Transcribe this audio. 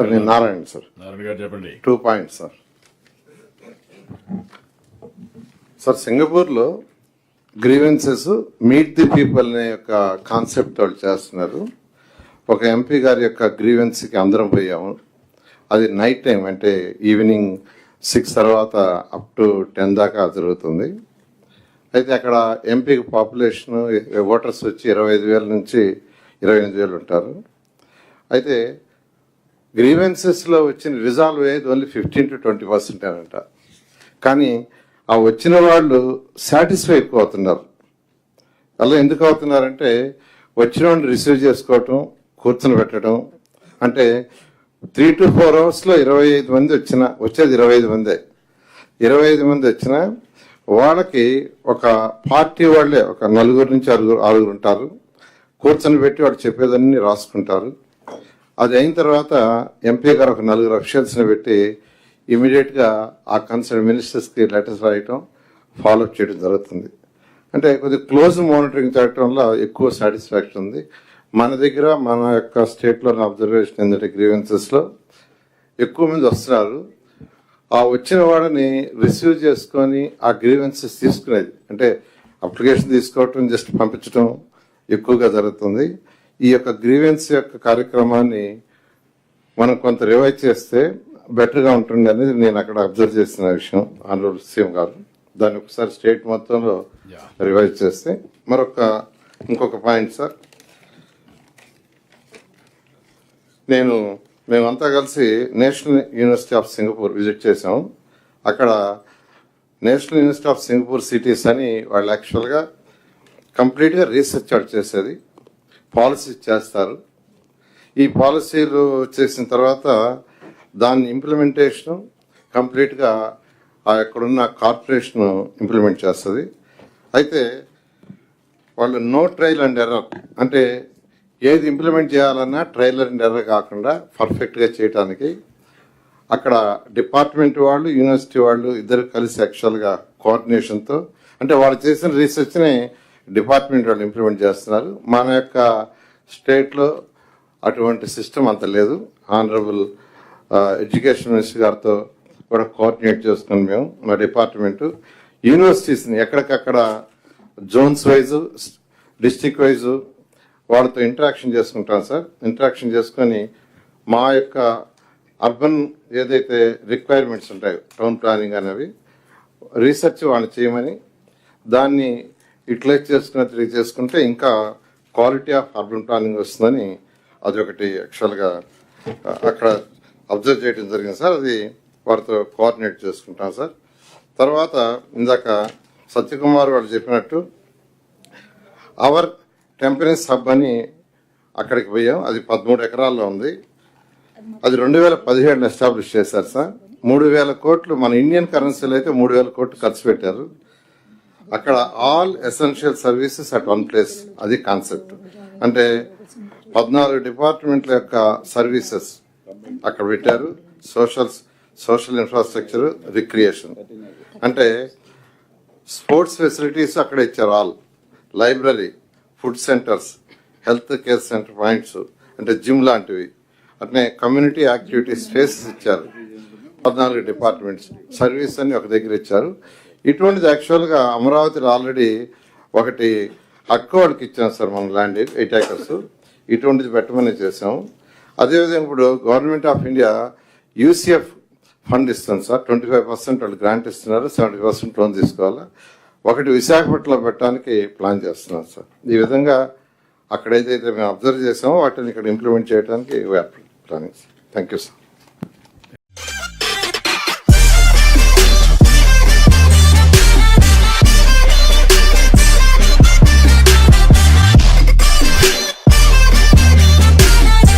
Sir నేను Narayana sir. Narayana గారు చెప్పండి. 2 పాయింట్స్ సార్. సార్ సింగపూర్లో గ్రీవెన్సెస్ మీట్ ది పీపుల్ అనే యొక్క కాన్సెప్ట్ వాళ్ళు చేస్తున్నారు. ఒక ఎంపీ గారి యొక్క గ్రీవెన్స్కి అందరం పోయాము. అది నైట్ టైం అంటే ఈవినింగ్ 6 తర్వాత అప్ టు 10 దాకా జరుగుతుంది. అయితే అక్కడ ఎంపీకి పాపులేషన్ ఓటర్స్ వచ్చి 25,000 నుంచి 28,000 ఉంటారు. అయితే గ్రీవెన్సెస్లో వచ్చిన రిజాల్వ్ అయ్యేది ఓన్లీ 15 to 20% అంట. కానీ ఆ వచ్చిన వాళ్ళు సాటిస్ఫై ఎక్కువ అవుతున్నారు. అలా ఎందుకు అవుతున్నారంటే వచ్చిన వాళ్ళు రిసీవ్ చేసుకోవటం, కూర్చొని పెట్టడం. అంటే 3 to 4 అవర్స్లో 25 మంది వచ్చేది 25 మందే. 25 మంది వచ్చినా వాళ్ళకి ఒక పార్టీ వాళ్ళే ఒక 4 నుంచి 6 ఉంటారు. కూర్చొని పెట్టి వాడు చెప్పేదన్నీ రాసుకుంటారు. అది అయిన తర్వాత ఎంపీ గారు ఒక 4 అఫీషియల్స్ని పెట్టి ఇమీడియట్గా ఆ కన్సర్న్ మినిస్టర్స్కి లెటర్స్ రాయటం, ఫాలోఅప్ చేయడం జరుగుతుంది. అంటే కొద్దిగా క్లోజ్ మానిటరింగ్ చేయటం వల్ల ఎక్కువ సాటిస్ఫాక్షన్ ఉంది. మన దగ్గర మన యొక్క స్టేట్లో అబ్జర్వేషన్ ఏంటంటే గ్రీవెన్సెస్లో ఎక్కువ మంది వస్తున్నారు. ఆ వచ్చిన వాళ్ళని రిసీవ్ చేసుకొని ఆ గ్రీవెన్సెస్ తీసుకునేది అంటే అప్లికేషన్ తీసుకోవటం, జస్ట్ పంపించడం ఎక్కువగా జరుగుతుంది. ఈ యొక్క గ్రీవెన్స్ యొక్క కార్యక్రమాన్ని మనం కొంత రివైజ్ చేస్తే బెటర్గా ఉంటుంది అనేది నేను అక్కడ అబ్జర్వ్ చేసిన విషయం. ఆనరబుల్ సీఎం గారు దాన్ని ఒకసారి స్టేట్ మొత్తంలో రివైజ్ చేస్తే. ఇంకొక పాయింట్ సార్, మేమంతా కలిసి national university of Singapore visit చేసాం. అక్కడ national university of Singapore cities అని వాళ్ళు యాక్చువల్గా కంప్లీట్గా రీసెర్చ్ అవుట్ చేసేది, పాలసీ చేస్తారు. ఈ పాలసీలు చేసిన తర్వాత దాని ఇంప్లిమెంటేషన్ కంప్లీట్గా అక్కడున్న కార్పొరేషన్ ఇంప్లిమెంట్ చేస్తుంది. అయితే వాళ్ళు నో ట్రయల్ అండ్ ఎర్రర్ అంటే ఏది ఇంప్లిమెంట్ చేయాలన్నా ట్రయల్ అండ్ ఎర్రర్ కాకుండా పర్ఫెక్ట్గా చేయడానికి అక్కడ డిపార్ట్మెంట్ వాళ్ళు, యూనివర్సిటీ వాళ్ళు ఇద్దరు కలిసి యాక్చువల్గా కోఆర్డినేషన్తో అంటే వాళ్ళు చేసిన రీసెర్చ్ని డిపార్ట్మెంట్ వాళ్ళు ఇంప్లిమెంట్ చేస్తున్నారు. మన యొక్క స్టేట్లో అటువంటి సిస్టమ్ అంత లేదు. ఆనరబుల్ ఎడ్యుకేషన్ మినిస్టర్ గారితో కూడా కోఆర్డినేట్ చేసుకుని మేము మా డిపార్ట్మెంటు యూనివర్సిటీస్ని ఎక్కడికక్కడ జోన్స్ వైజు, డిస్టిక్ వైజు వాళ్ళతో ఇంటరాక్షన్ చేసుకుంటాం సార్. ఇంటరాక్షన్ చేసుకొని మా యొక్క అర్బన్ ఏదైతే రిక్వైర్మెంట్స్ ఉంటాయో టౌన్ ప్లానింగ్ అనేవి రీసెర్చ్ వాళ్ళు చేయమని దాన్ని యూటిలైజ్ చేసుకుంటే ఇంకా క్వాలిటీ ఆఫ్ అర్బన్ ప్లానింగ్ వస్తుందని అదొకటి యాక్చువల్గా అక్కడ అబ్జర్వ్ చేయడం జరిగింది సార్. అది వారితో కోఆర్డినేట్ చేసుకుంటాం సార్. తర్వాత ఇందాక సత్యకుమార్ వాళ్ళు చెప్పినట్టు అవర్ టెంపరెన్స్ హబ్ అని అక్కడికి పోయాం. అది 13 ఎకరాల్లో ఉంది. అది 2017 ఎస్టాబ్లిష్ చేశారు సార్. 3,000 కోట్లు మన ఇండియన్ కరెన్సీలో అయితే 3,000 కోట్లు ఖర్చు పెట్టారు. అక్కడ all essential services at one place, అది కాన్సెప్ట్. అంటే 14 డిపార్ట్మెంట్ల యొక్క సర్వీసెస్ అక్కడ పెట్టారు. సోషల్ ఇన్ఫ్రాస్ట్రక్చర్, రిక్రియేషన్ అంటే స్పోర్ట్స్ ఫెసిలిటీస్ అక్కడ ఇచ్చారు. All library, food centres, health care centre points అంటే జిమ్ లాంటివి, అట్నే కమ్యూనిటీ యాక్టివిటీ స్పేసెస్ ఇచ్చారు. 14 డిపార్ట్మెంట్స్ సర్వీస్ అని ఒక దగ్గర ఇచ్చారు. ఇటువంటిది యాక్చువల్గా అమరావతిలో ఆల్రెడీ ఒకటి హక్కు వాళ్ళకి ఇచ్చాం సార్, మన ల్యాండ్ 8 acres. ఇటువంటిది పెట్టమని చేసాం. అదేవిధంగా ఇప్పుడు government of India UCF fund ఇస్తుంది సార్. 25% వాళ్ళు గ్రాంట్ ఇస్తున్నారు, 70% లోన్ తీసుకోవాలా. ఒకటి విశాఖపట్నంలో పెట్టడానికి ప్లాన్ చేస్తున్నాం సార్. ఈ విధంగా అక్కడైతే మేము అబ్జర్వ్ చేసామో వాటిని ఇక్కడ ఇంప్లిమెంట్ చేయడానికి planning sir. Thank you sir.